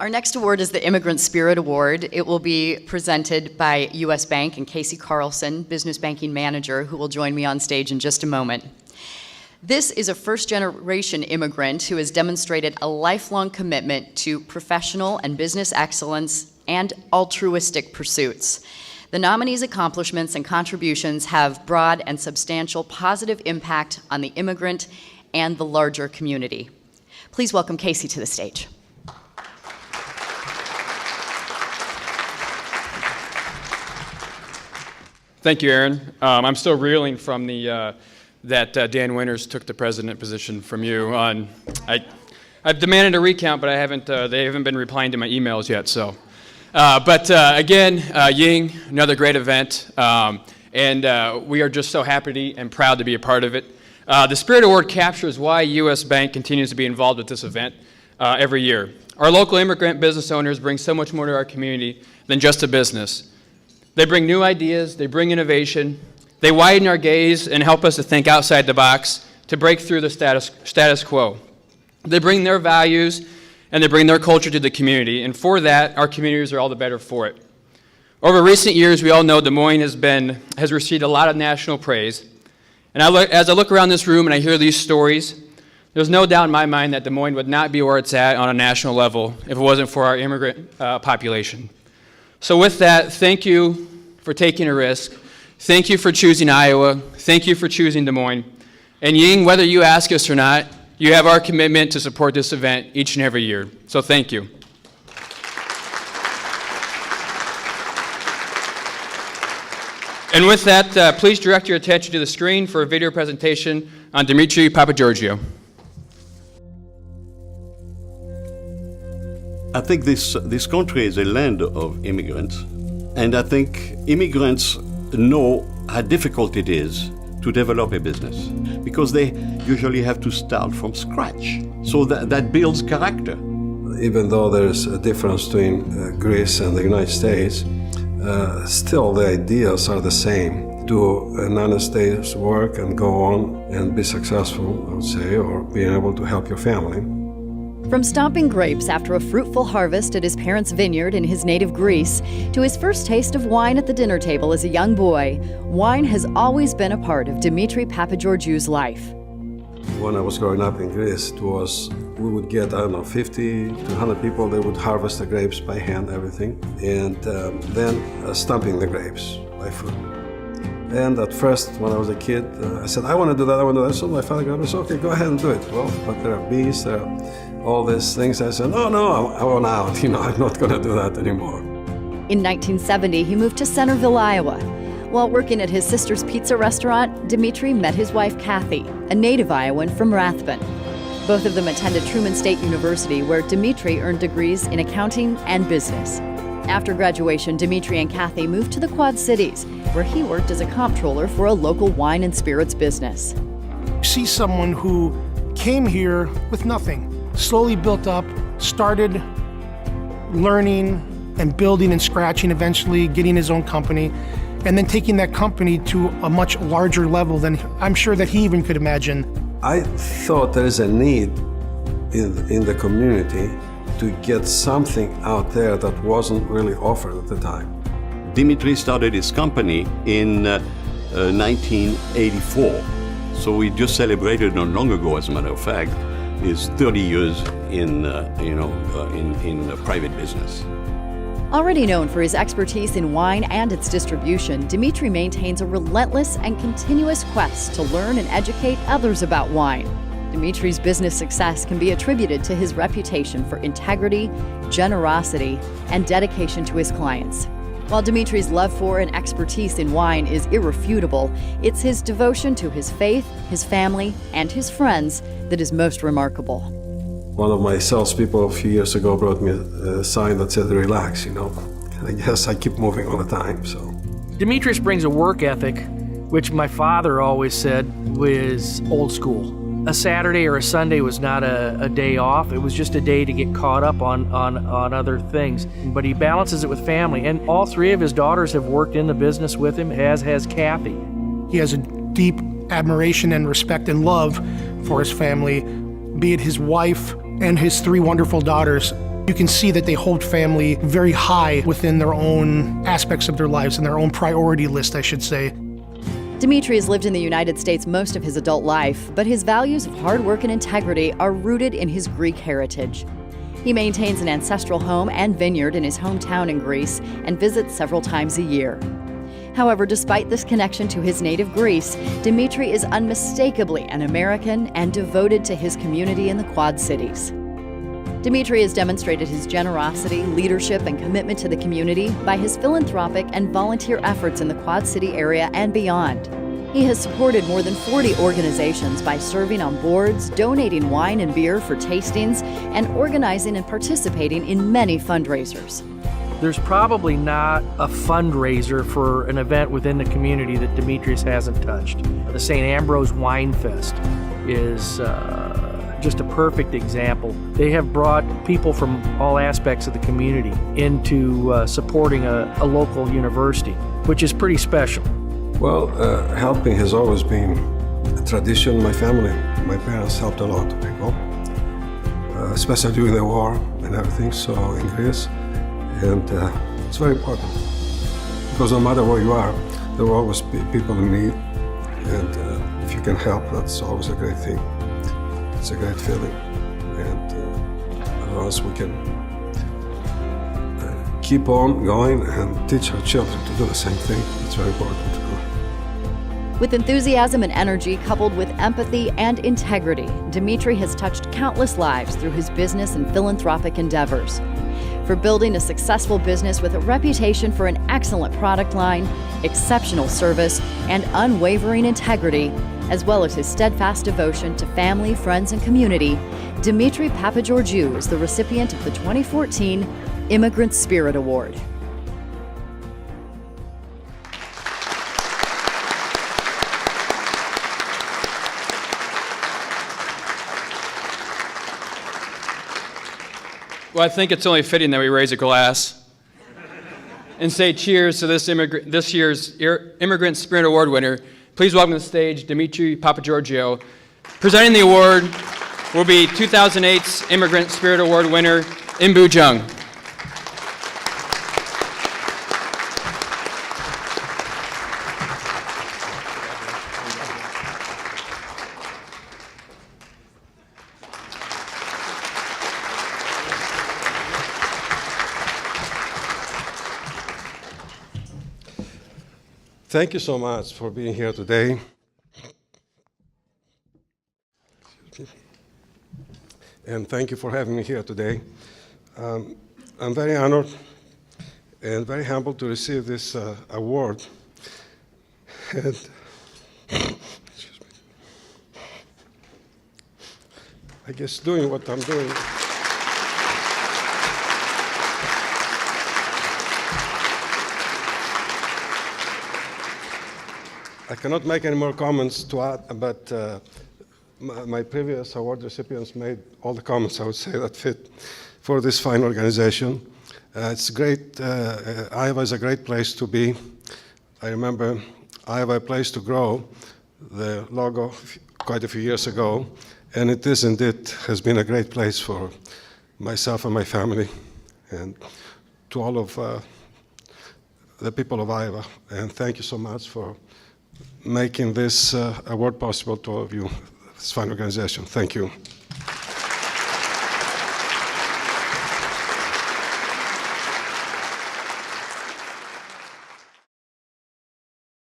Our next award is the Immigrant Spirit Award. It will be presented by U.S. Bank and Casey Carlson, Business Banking Manager, who will join me on stage in just a moment. This is a first-generation immigrant who has demonstrated a lifelong commitment to professional and business excellence and altruistic pursuits. The nominee's accomplishments and contributions have broad and substantial positive impact on the immigrant and the larger community. Please welcome Casey to the stage. Thank you, Aaron. I'm still reeling from that Dan Winters took the president position from you. I've demanded a recount, but they haven't been replying to my emails yet. So, again, Ying, another great event, and we are just so happy and proud to be a part of it. The Spirit Award captures why U.S. Bank continues to be involved with this event every year. Our local immigrant business owners bring so much more to our community than just a business. They bring new ideas, they bring innovation, they widen our gaze and help us to think outside the box to break through the status quo. They bring their values and they bring their culture to the community, and for that, our communities are all the better for it. Over recent years, we all know Des Moines has received a lot of national praise, and as I look around this room and I hear these stories, there's no doubt in my mind that Des Moines would not be where it's at on a national level if it wasn't for our immigrant population. So with that, thank you for taking a risk. Thank you for choosing Iowa. Thank you for choosing Des Moines. And Ying, whether you ask us or not, you have our commitment to support this event each and every year. So thank you. And with that, please direct your attention to the screen for a video presentation on Dimitri Papageorgiou. I think this country is a land of immigrants, and I think immigrants know how difficult it is to develop a business because they usually have to start from scratch. So that builds character. Even though there's a difference between Greece and the United States, still the ideas are the same. Do an honest day's work and go on and be successful, I would say, or being able to help your family. From stomping grapes after a fruitful harvest at his parents' vineyard in his native Greece, to his first taste of wine at the dinner table as a young boy, wine has always been a part of Dimitri Papageorgiou's life. When I was growing up in Greece, we would get, 50 to 100 people. They would harvest the grapes by hand, everything, and then stamping the grapes by foot. And at first, when I was a kid, I said, I want to do that, I want to do that. So my father said, okay, go ahead and do it. Well, but there are bees, there are all these things. I said, no, I want out. I'm not going to do that anymore. In 1970, he moved to Centerville, Iowa. While working at his sister's pizza restaurant, Dimitri met his wife, Kathy, a native Iowan from Rathbun. Both of them attended Truman State University, where Dimitri earned degrees in accounting and business. After graduation, Dimitri and Kathy moved to the Quad Cities, where he worked as a comptroller for a local wine and spirits business. See someone who came here with nothing, slowly built up, started learning and building and scratching, eventually getting his own company, and then taking that company to a much larger level than I'm sure that he even could imagine. I thought there is a need in the community to get something out there that wasn't really offered at the time. Dimitri started his company in 1984. So we just celebrated not long ago, as a matter of fact, his 30 years in private business. Already known for his expertise in wine and its distribution, Dimitri maintains a relentless and continuous quest to learn and educate others about wine. Dimitri's business success can be attributed to his reputation for integrity, generosity, and dedication to his clients. While Dimitri's love for and expertise in wine is irrefutable, it's his devotion to his faith, his family, and his friends that is most remarkable. One of my salespeople a few years ago brought me a sign that said, relax, I guess I keep moving all the time, so. Dimitris brings a work ethic, which my father always said was old school. A Saturday or a Sunday was not a day off. It was just a day to get caught up on other things. But he balances it with family. And all three of his daughters have worked in the business with him, as has Kathy. He has a deep admiration and respect and love for his family, be it his wife and his three wonderful daughters. You can see that they hold family very high within their own aspects of their lives and their own priority list, I should say. Dimitri has lived in the United States most of his adult life, but his values of hard work and integrity are rooted in his Greek heritage. He maintains an ancestral home and vineyard in his hometown in Greece and visits several times a year. However, despite this connection to his native Greece, Dimitri is unmistakably an American and devoted to his community in the Quad Cities. Dimitri has demonstrated his generosity, leadership, and commitment to the community by his philanthropic and volunteer efforts in the Quad City area and beyond. He has supported more than 40 organizations by serving on boards, donating wine and beer for tastings, and organizing and participating in many fundraisers. There's probably not a fundraiser for an event within the community that Demetrius hasn't touched. The St. Ambrose Wine Fest is just a perfect example. They have brought people from all aspects of the community into supporting a local university, which is pretty special. Well, helping has always been a tradition. My family, my parents helped a lot of people, especially during the war and everything, so in Greece. And it's very important because no matter where you are, there will always be people in need. And if you can help, that's always a great thing. It's a great feeling. And as long as we can keep on going and teach our children to do the same thing, it's very important to do. With enthusiasm and energy coupled with empathy and integrity, Dimitri has touched countless lives through his business and philanthropic endeavors. For building a successful business with a reputation for an excellent product line, exceptional service, and unwavering integrity, as well as his steadfast devotion to family, friends, and community, Dimitri Papageorgiou is the recipient of the 2014 Immigrant Spirit Award. Well, I think it's only fitting that we raise a glass and say cheers to this year's Immigrant Spirit Award winner. Please welcome to the stage Dimitri Papageorgiou. Presenting the award will be 2008's Immigrant Spirit Award winner, Imbu Jung. Thank you so much for being here today. And thank you for having me here today. I'm very honored and very humbled to receive this award. And excuse me. I guess doing what I'm doing. I cannot make any more comments to add, but my previous award recipients made all the comments I would say that fit for this fine organization. It's great. Iowa is a great place to be. I remember Iowa, a place to grow, the logo quite a few years ago, and it is indeed has been a great place for myself and my family, and to all of the people of Iowa. And thank you so much for making this award possible to all of you, this fine organization. Thank you.